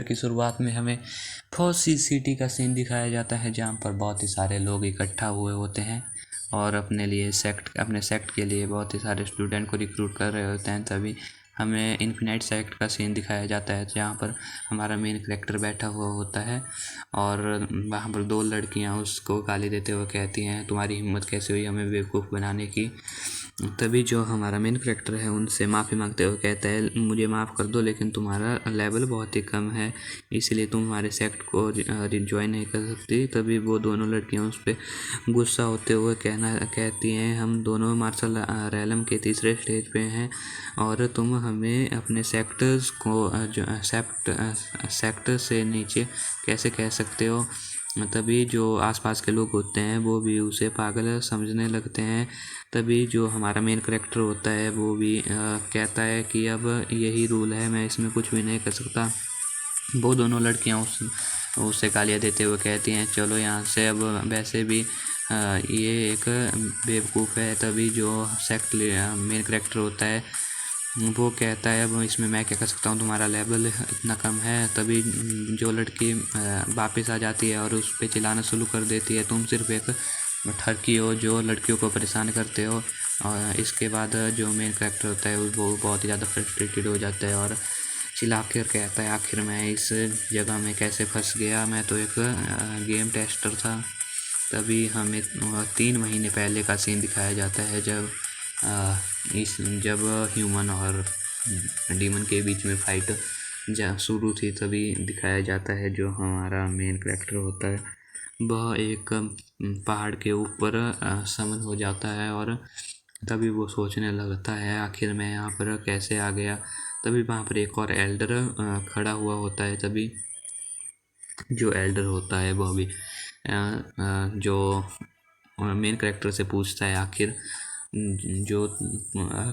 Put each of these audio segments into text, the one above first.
की शुरुआत में हमें फौजी सिटी का सीन दिखाया जाता है, जहाँ पर बहुत ही सारे लोग इकट्ठा हुए होते हैं और अपने सेक्ट के लिए बहुत ही सारे स्टूडेंट को रिक्रूट कर रहे होते हैं। तभी हमें इन्फिनाइट सेक्ट का सीन दिखाया जाता है, जहाँ पर हमारा मेन कैरेक्टर बैठा हुआ होता है और वहाँ पर दो लड़कियाँ उसको गाली देते हुए कहती हैं, तुम्हारी हिम्मत कैसे हुई हमें बेवकूफ़ बनाने की। तभी जो हमारा मेन कैरेक्टर है उनसे माफ़ी मांगते हुए कहता है, मुझे माफ़ कर दो लेकिन तुम्हारा लेवल बहुत ही कम है, इसलिए तुम हमारे सेक्ट को ज्वाइन नहीं कर सकती। तभी वो दोनों लड़कियां उस पर गुस्सा होते हुए कहती हैं, हम दोनों मार्शल रैलम के तीसरे स्टेज पे हैं और तुम हमें अपने सेक्टर्स को सेक्ट से नीचे कैसे कह सकते हो। तभी जो आसपास के लोग होते हैं वो भी उसे पागल समझने लगते हैं। तभी जो हमारा मेन कैरेक्टर होता है वो भी कहता है कि अब यही रूल है, मैं इसमें कुछ भी नहीं कर सकता। वो दोनों लड़कियां उससे गालियाँ देते हुए कहती हैं, चलो यहाँ से, अब वैसे भी ये एक बेवकूफ़ है। तभी जो मेन कैरेक्टर होता है वो कहता है, अब इसमें मैं क्या कर सकता हूँ, तुम्हारा लेवल इतना कम है। तभी जो लड़की वापस आ जाती है और उस पर चिल्लाना शुरू कर देती है, तुम सिर्फ एक ठरकी हो जो लड़कियों को परेशान करते हो। और इसके बाद जो मेन कैरेक्टर होता है वो बहुत ही ज़्यादा फ्रस्ट्रेटेड हो जाता है और चिल्ला कर कहता है, आखिर मैं इस जगह में कैसे फंस गया, मैं तो एक गेम टेस्टर था। तभी हमें 3 महीने पहले का सीन दिखाया जाता है, जब ह्यूमन और डीमन के बीच में फाइट शुरू थी। तभी दिखाया जाता है जो हमारा मेन कैरेक्टर होता है वह एक पहाड़ के ऊपर समन हो जाता है और तभी वो सोचने लगता है, आखिर मैं यहाँ पर कैसे आ गया। तभी वहाँ पर एक और एल्डर खड़ा हुआ होता है। तभी जो एल्डर होता है वो भी जो मेन कैरेक्टर से पूछता है, आखिर जो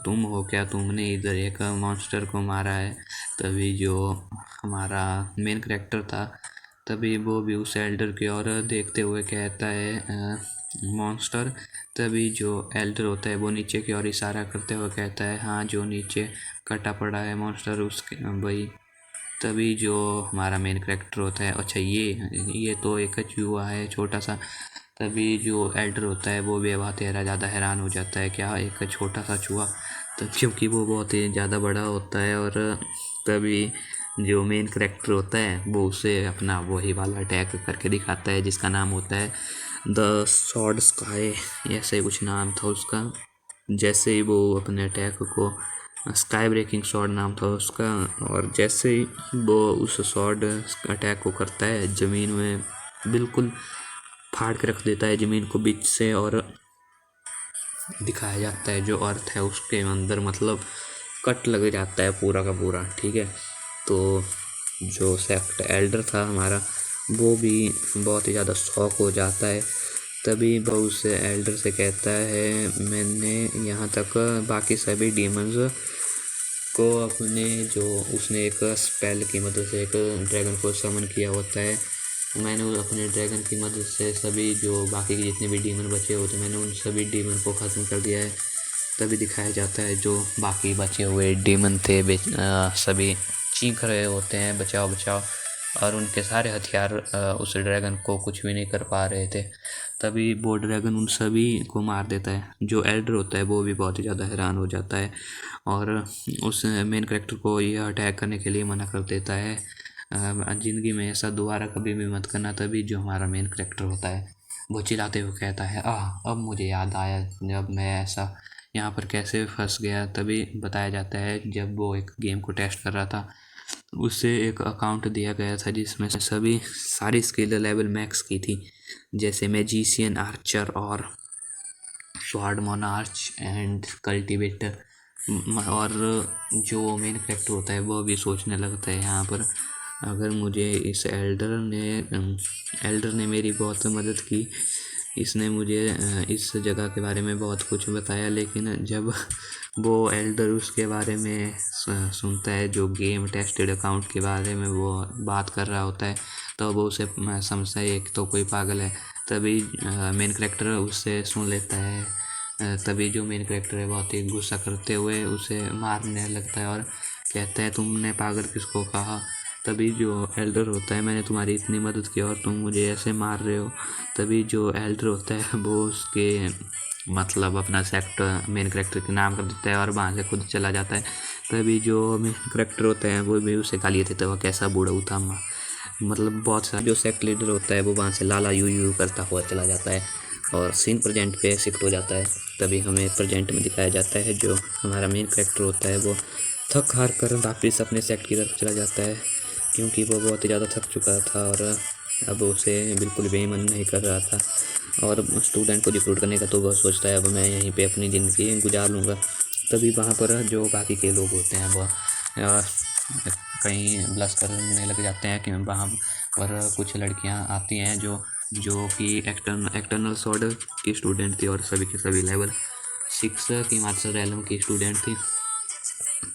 तुम हो क्या, तुमने इधर एक मॉन्स्टर को मारा है। तभी जो हमारा मेन कैरेक्टर था तभी वो भी उस एल्डर की ओर देखते हुए कहता है, मॉन्स्टर। तभी जो एल्डर होता है वो नीचे की ओर इशारा करते हुए कहता है, हाँ जो नीचे कटा पड़ा है मॉन्स्टर उसके वही। तभी जो हमारा मेन कैरेक्टर होता है, अच्छा ये तो एक चूहा है छोटा सा। तभी जो एल्डर होता है वो भी बहुत ज़्यादा हैरान हो जाता है, क्या एक छोटा सा चूहा, तो क्योंकि वो बहुत ही ज़्यादा बड़ा होता है। और तभी जो मेन कैरेक्टर होता है वो उसे अपना वही वाला अटैक करके दिखाता है जिसका नाम होता है द सॉर्ड स्काई, ऐसे कुछ नाम था उसका। जैसे ही वो अपने अटैक को, स्काई ब्रेकिंग शॉट नाम था उसका, और जैसे ही वो उस शॉट अटैक को करता है ज़मीन में बिल्कुल फाड़ के रख देता है ज़मीन को बीच से। और दिखाया जाता है जो अर्थ है उसके अंदर मतलब कट लग जाता है पूरा का पूरा, ठीक है। तो जो सेक्ट एल्डर था हमारा वो भी बहुत ही ज़्यादा शॉक हो जाता है। तभी वो उस एल्डर से कहता है, मैंने यहाँ तक बाकी सभी डीमंस को अपने जो उसने एक स्पेल की मदद से एक ड्रैगन को समन किया होता है, मैंने अपने ड्रैगन की मदद से सभी जो बाकी के जितने भी डीमन बचे होते मैंने उन सभी डीमन को ख़त्म कर दिया है। तभी दिखाया जाता है जो बाकी बचे हुए डीमन थे सभी चीख रहे होते हैं, बचाओ बचाओ, और उनके सारे हथियार उस ड्रैगन को कुछ भी नहीं कर पा रहे थे। तभी वो ड्रैगन उन सभी को मार देता है। जो एल्डर होता है वो भी बहुत ही ज़्यादा हैरान हो जाता है और उस मेन कैरेक्टर को यह अटैक करने के लिए मना कर देता है, ज़िंदगी में ऐसा दोबारा कभी भी मत करना। तभी जो हमारा मेन कैरेक्टर होता है वो चिल्लाते हुए कहता है, अब मुझे याद आया जब मैं ऐसा यहाँ पर कैसे फंस गया। तभी बताया जाता है जब वो एक गेम को टेस्ट कर रहा था उसे एक अकाउंट दिया गया था जिसमें सभी सारी स्किल लेवल मैक्स की थी, जैसे मैजिशियन, आर्चर और स्वॉर्ड मोनार्च एंड कल्टिवेटर। और जो मेन कैरेक्टर होता है वो भी सोचने लगता है यहाँ पर, अगर मुझे इस एल्डर ने मेरी बहुत मदद की, इसने मुझे इस जगह के बारे में बहुत कुछ बताया, लेकिन जब वो एल्डर उसके बारे में सुनता है जो गेम टेस्टेड अकाउंट के बारे में वो बात कर रहा होता है तो वो उसे समझता है एक तो कोई पागल है। तभी मेन कैरेक्टर उससे सुन लेता है। तभी जो मेन कैरेक्टर है बहुत ही गुस्सा करते हुए उसे मारने लगता है और कहता है, तुमने पागल किसको कहा, तभी जो एल्डर होता है, मैंने तुम्हारी इतनी मदद की और तुम मुझे ऐसे मार रहे हो। तभी जो एल्डर होता है वो उसके मतलब अपना सेक्टर मेन कैरेक्टर के नाम कर देता है और वहाँ से खुद चला जाता है। तभी जो मेन कैरेक्टर होते हैं वो भी उसे गाली देते हैं, वह कैसा बूढ़ा था। मतलब बहुत सारा जो सेक्ट लीडर होता है वो वहाँ से लाला यू करता हुआ चला जाता है और सीन प्रेजेंट पे शिफ्ट हो जाता है। तभी हमें प्रेजेंट में दिखाया जाता है जो हमारा मेन कैरेक्टर होता है वो थक हार कर वापस अपने सेक्ट की तरफ चला जाता है, क्योंकि वो बहुत ही ज़्यादा थक चुका था और अब उसे बिल्कुल भी मन नहीं कर रहा था और स्टूडेंट को रिक्रूट करने का। तो वह सोचता है अब मैं यहीं पे अपनी ज़िंदगी गुजार लूँगा। तभी वहाँ पर जो बाकी के लोग होते हैं वह कहीं ब्लश करने लग जाते हैं कि वहाँ पर कुछ लड़कियाँ आती हैं जो कि एक्सटर्नल स्वॉर्ड की स्टूडेंट थी और सभी के सभी लेवल 6 की मार्शल रैलम की स्टूडेंट थी।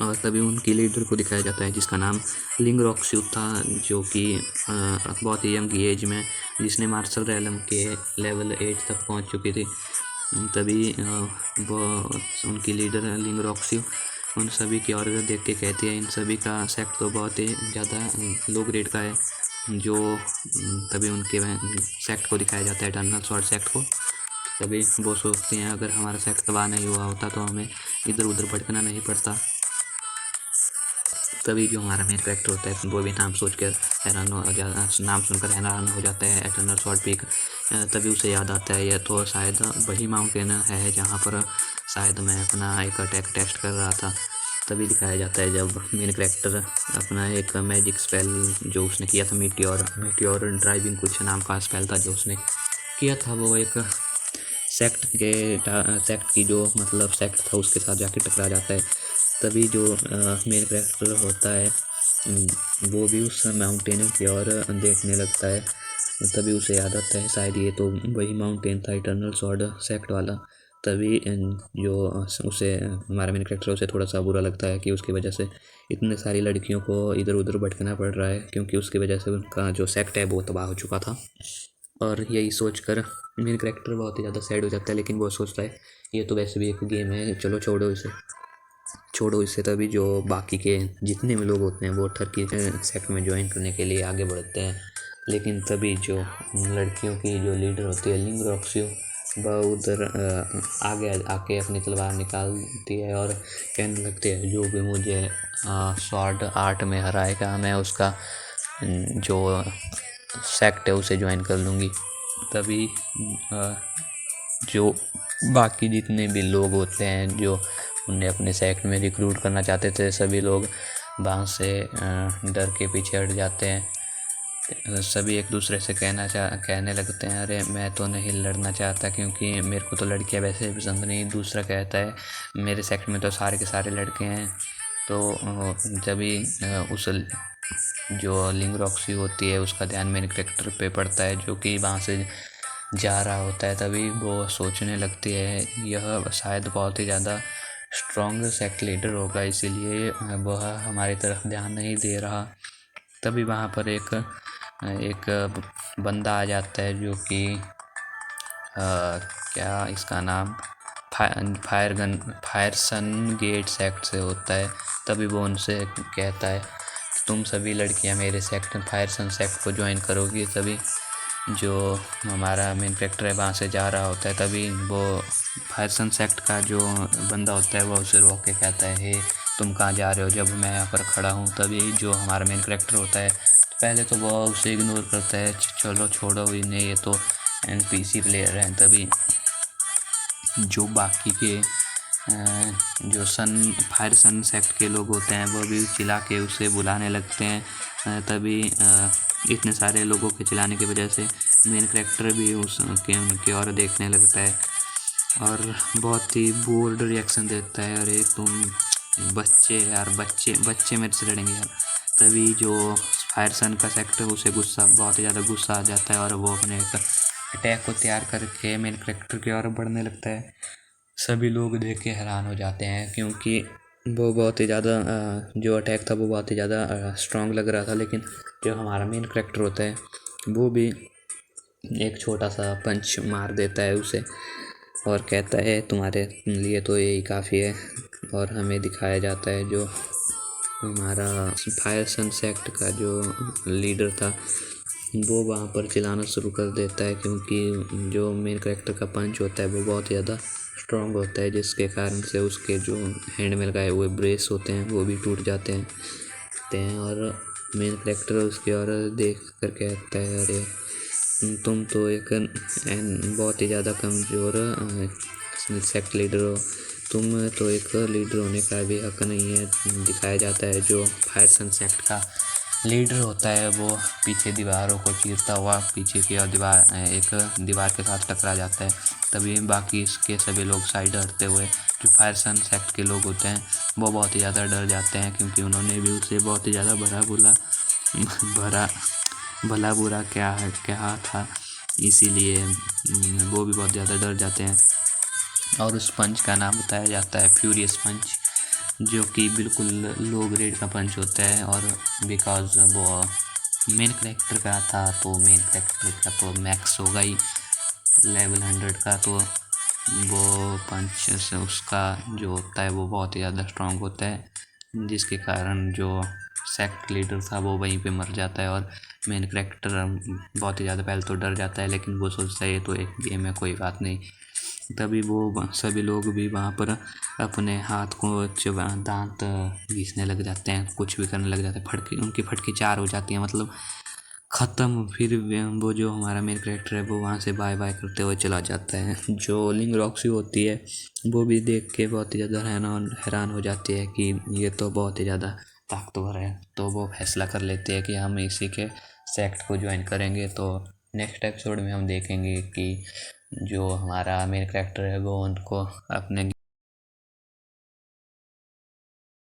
और तभी उनकी लीडर को दिखाया जाता है जिसका नाम लिंग रॉक्स्यू था, जो कि बहुत ही यंग एज में जिसने मार्शल रैलम के लेवल 8 तक पहुंच चुकी थी। तभी वो उनकी लीडर लिंग रॉक्स्यू उन सभी की ओर देख के कहती है इन सभी का सेक्ट तो बहुत ही ज़्यादा लो ग्रेड का है। जो तभी उनके सेक्ट को दिखाया जाता है, एटर्नल स्वॉर्ड सेक्ट को। तभी वो सोचते हैं अगर हमारा सेक्ट तबाह नहीं हुआ होता तो हमें इधर उधर भटकना नहीं पड़ता। तभी जो हमारा मेन कैरेक्टर होता है वो भी नाम सुनकर हैरान हो जाता है, एटर्नल स्वॉर्ड पीक। तभी उसे याद आता है यह तो शायद वही माउंटेन है जहाँ पर शायद मैं अपना एक अटैक टेस्ट कर रहा था। तभी दिखाया जाता है जब मेन कैरेक्टर अपना एक मैजिक स्पेल जो उसने किया था, मीटियोर ड्राइविंग कुछ नाम का स्पेल था जो उसने किया था, वो एक सेक्ट की जो मतलब सेक्ट था उसके साथ जाके टकरा जाता है। तभी जो मेन कैरेक्टर होता है वो भी उस माउंटेन की ओर देखने लगता है। तभी उसे याद आता है शायद ये तो वही माउंटेन था इटर्नल स्वॉर्ड सेक्ट वाला। तभी जो उसे हमारा मेन कैरेक्टर उसे थोड़ा सा बुरा लगता है कि उसकी वजह से इतने सारी लड़कियों को इधर उधर भटकना पड़ रहा है, क्योंकि उसकी वजह से उनका जो सेक्ट है वो तबाह हो चुका था। और यही सोचकर मेन कैरेक्टर बहुत ही ज़्यादा सैड हो जाता है, लेकिन वो सोचता है ये तो वैसे भी एक गेम है, चलो छोड़ो इसे। तभी जो बाकी के जितने भी लोग होते हैं वो टर्की सेक्ट में ज्वाइन करने के लिए आगे बढ़ते हैं। लेकिन तभी जो लड़कियों की जो लीडर होती है लिंग रॉक्स्यू, वह उधर आगे आके अपनी तलवार निकालती है और कहने लगती है जो भी मुझे स्वॉर्ड आर्ट में हराएगा मैं उसका जो सेक्ट है उसे ज्वाइन कर लूँगी। तभी जो बाकी जितने भी लोग होते हैं जो उन्हें अपने सेक्ट में रिक्रूट करना चाहते थे, सभी लोग वहाँ से डर के पीछे हट जाते हैं। सभी एक दूसरे से कहने लगते हैं अरे मैं तो नहीं लड़ना चाहता क्योंकि मेरे को तो लड़कियाँ वैसे भी पसंद नहीं। दूसरा कहता है मेरे सेक्ट में तो सारे के सारे लड़के हैं। तो जब भी उस जो लिंग रॉक्सी होती है उसका ध्यान मेरे कैरेक्टर पे पड़ता है जो कि वहाँ से जा रहा होता है। तभी वो सोचने लगती है यह शायद बहुत ही ज़्यादा स्ट्रॉन्ग सेक्ट लीडर होगा, इसीलिए वह हमारी तरफ ध्यान नहीं दे रहा। तभी वहाँ पर एक बंदा आ जाता है जो कि क्या इसका नाम फायर सन गेट सेक्ट से होता है। तभी वो उनसे कहता है तुम सभी लड़कियां मेरे सेक्ट फायर सन सेक्ट को ज्वाइन करोगी। तभी जो हमारा मेन कैरेक्टर है वहाँ से जा रहा होता है। तभी वो फायर सन सेक्ट का जो बंदा होता है वो उसे रोक के कहता है हे तुम कहाँ जा रहे हो जब मैं यहाँ पर खड़ा हूँ। तभी जो हमारा मेन कैरेक्टर होता है पहले तो वो उसे इग्नोर करता है, चलो छोड़ो इन्हें, ये तो NPC प्लेयर हैं। तभी जो बाकी के जो फायर सन सेक्ट के लोग होते हैं वो भी चिल्ला के उसे बुलाने लगते हैं। तभी इतने सारे लोगों के चिल्लाने की वजह से मेन कैरेक्टर भी उनकी ओर देखने लगता है और बहुत ही बोल्ड रिएक्शन देता है अरे तुम बच्चे यार, बच्चे मेरे से लड़ेंगे यार। तभी जो फायर सन का सेक्टर उसे बहुत ही ज़्यादा गुस्सा आ जाता है और वो अपने एक अटैक को तैयार करके मेन कैरेक्टर की ओर बढ़ने लगता है। सभी लोग देख के हैरान हो जाते हैं क्योंकि वो बहुत ही ज़्यादा जो अटैक था वो बहुत ही ज़्यादा स्ट्रॉन्ग लग रहा था। लेकिन जो हमारा मेन कैरेक्टर होता है वो भी एक छोटा सा पंच मार देता है उसे और कहता है तुम्हारे लिए तो यही काफ़ी है। और हमें दिखाया जाता है जो हमारा फायर सन सेक्ट का जो लीडर था वो वहाँ पर चिल्लाना शुरू कर देता है, क्योंकि जो मेन कैरेक्टर का पंच होता है वो बहुत ज़्यादा स्ट्रॉन्ग होता है, जिसके कारण से उसके जो हैंड में लगाए हुए ब्रेस होते हैं वो भी टूट जाते हैं। और मेन कैरेक्टर उसकी ओर देख कर कहता है, अरे तुम तो एक बहुत ही ज़्यादा कमज़ोर सेक्ट लीडर हो, तुम तो एक लीडर होने का भी हक नहीं है। दिखाया जाता है जो फायर सन सेक्ट का लीडर होता है वो पीछे दीवारों को चीरता हुआ पीछे की ओर एक दीवार के साथ टकरा जाता है। तभी बाकी इसके सभी लोग साइड हटते हुए जो फायर सन सेक्ट के लोग होते हैं वो बहुत ही ज़्यादा डर जाते हैं, क्योंकि उन्होंने भी उसे बहुत ही ज़्यादा भला बुरा क्या था, इसीलिए वो भी बहुत ज़्यादा डर जाते हैं। और उस पंच का नाम बताया जाता है फ्यूरियस पंच, जो कि बिल्कुल लो ग्रेड का पंच होता है। और बिकॉज वो मेन कैरेक्टर का था तो मेन कैरेक्टर का तो मैक्स होगा ही लेवल 100 का, तो वो पंच से उसका जो होता है वो बहुत ही ज़्यादा स्ट्रांग होता है, जिसके कारण जो सेक्ट लीडर था वो वहीं पे मर जाता है। और मेन कैरेक्टर बहुत ही ज़्यादा पहले तो डर जाता है, लेकिन वो सोचता है ये तो एक गेम है, कोई बात नहीं। तभी वो सभी लोग भी वहाँ पर अपने हाथ को दांत घिसने लग जाते हैं, कुछ भी करने लग जाते हैं, उनकी फटकी 4 हो जाती हैं, मतलब ख़त्म। फिर वो जो हमारा मेन कैरेक्टर है वो वहाँ से बाय बाय करते हुए चला जाता है। जो लिंग रॉक्सी होती है वो भी देख के बहुत ही ज़्यादा हैरान हो जाती है कि ये तो बहुत ही ज़्यादा ताकतवर है, तो वो फैसला कर लेते हैं कि हम इसी के सेक्ट को ज्वाइन करेंगे। तो नेक्स्ट एपिसोड में हम देखेंगे कि जो हमारा मेन कैरेक्टर है वो उनको अपने